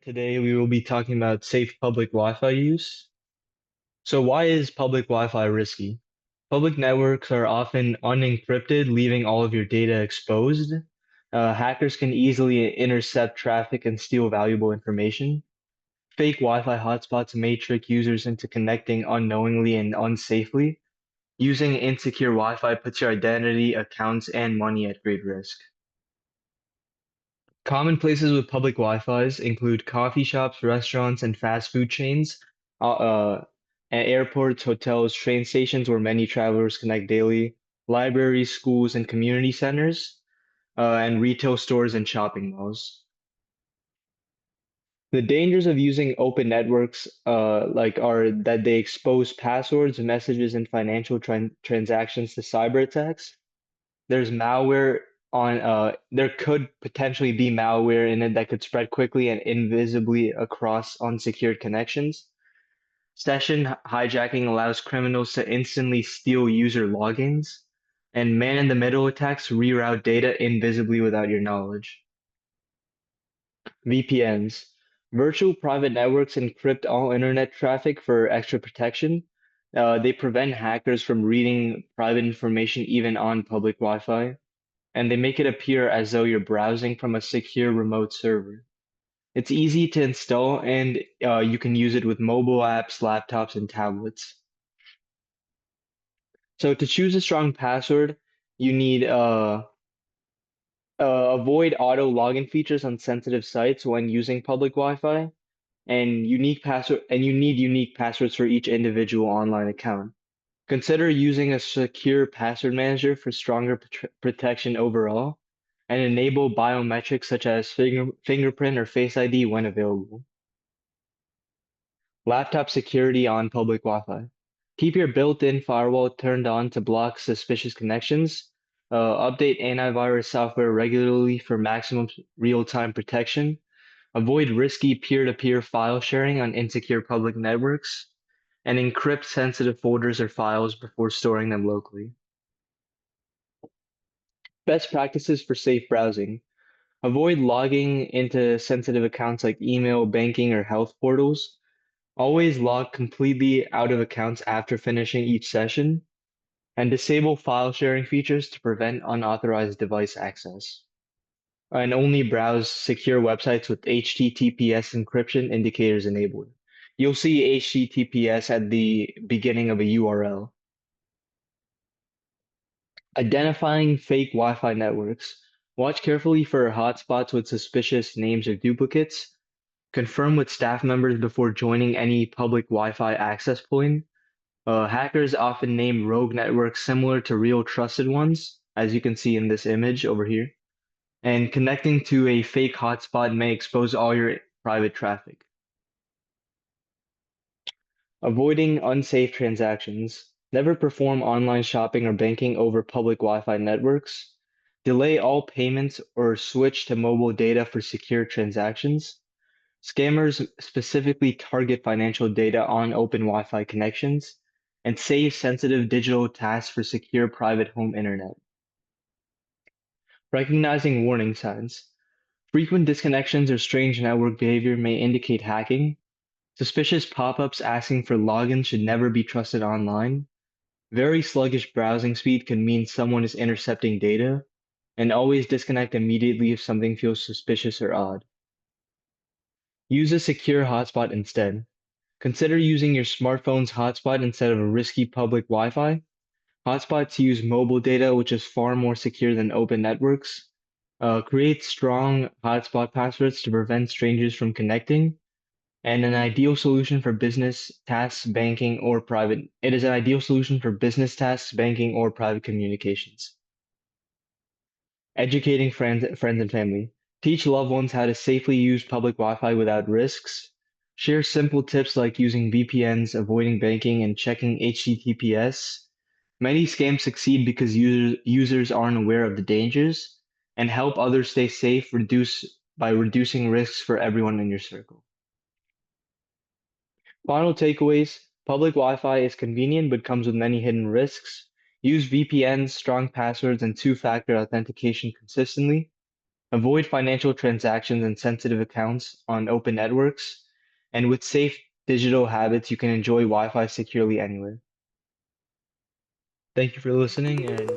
Today we will be talking about safe public Wi-Fi use. So why is public Wi-Fi risky? Public networks are often unencrypted, leaving all of your data exposed. Hackers can easily intercept traffic and steal valuable information. Fake Wi-Fi hotspots may trick users into connecting unknowingly and unsafely. Using insecure Wi-Fi puts your identity, accounts, and money at great risk. Common places with public Wi-Fis include coffee shops, restaurants, and fast food chains, at airports, hotels, train stations where many travelers connect daily, libraries, schools, and community centers, and retail stores and shopping malls. The dangers of using open networks, are that they expose passwords, messages, and financial transactions to cyber attacks. There's malware there could potentially be malware in it that could spread quickly and invisibly across unsecured connections. Session hijacking allows criminals to instantly steal user logins, and man-in-the-middle attacks reroute data invisibly without your knowledge. VPNs. Virtual private networks encrypt all internet traffic for extra protection. They prevent hackers from reading private information even on public Wi-Fi, and they make it appear as though you're browsing from a secure remote server. It's easy to install, and you can use it with mobile apps, laptops, and tablets. So to choose a strong password, you need avoid auto login features on sensitive sites when using public Wi-Fi, and you need unique passwords for each individual online account. Consider using a secure password manager for stronger protection overall, and enable biometrics such as fingerprint or Face ID when available. Laptop security on public Wi-Fi. Keep your built-in firewall turned on to block suspicious connections. Update antivirus software regularly for maximum real-time protection. Avoid risky peer-to-peer file sharing on insecure public networks, and encrypt sensitive folders or files before storing them locally. Best practices for safe browsing. Avoid logging into sensitive accounts like email, banking, or health portals. Always log completely out of accounts after finishing each session, and disable file sharing features to prevent unauthorized device access. And only browse secure websites with HTTPS encryption indicators enabled. You'll see HTTPS at the beginning of a URL. Identifying fake Wi-Fi networks. Watch carefully for hotspots with suspicious names or duplicates. Confirm with staff members before joining any public Wi-Fi access point. Hackers often name rogue networks similar to real trusted ones, as you can see in this image over here. And connecting to a fake hotspot may expose all your private traffic. Avoiding unsafe transactions. Never perform online shopping or banking over public Wi-Fi networks. Delay all payments or switch to mobile data for secure transactions. Scammers specifically target financial data on open Wi-Fi connections, and save sensitive digital tasks for secure private home internet. Recognizing warning signs. Frequent disconnections or strange network behavior may indicate hacking. Suspicious pop-ups asking for login should never be trusted online. Very sluggish browsing speed can mean someone is intercepting data, and always disconnect immediately if something feels suspicious or odd. Use a secure hotspot instead. Consider using your smartphone's hotspot instead of a risky public Wi-Fi. Hotspots use mobile data, which is far more secure than open networks. Create strong hotspot passwords to prevent strangers from connecting. And an ideal solution for business tasks, banking, or private. It is an ideal solution for business tasks, banking, or private communications. Educating friends and family. Teach loved ones how to safely use public Wi-Fi without risks. Share simple tips like using VPNs, avoiding banking, and checking HTTPS. Many scams succeed because users aren't aware of the dangers, and help others stay safe by reducing risks for everyone in your circle. Final takeaways. Public Wi-Fi is convenient but comes with many hidden risks. Use VPNs, strong passwords, and two-factor authentication consistently. Avoid financial transactions and sensitive accounts on open networks. And with safe digital habits, you can enjoy Wi-Fi securely anywhere. Thank you for listening, and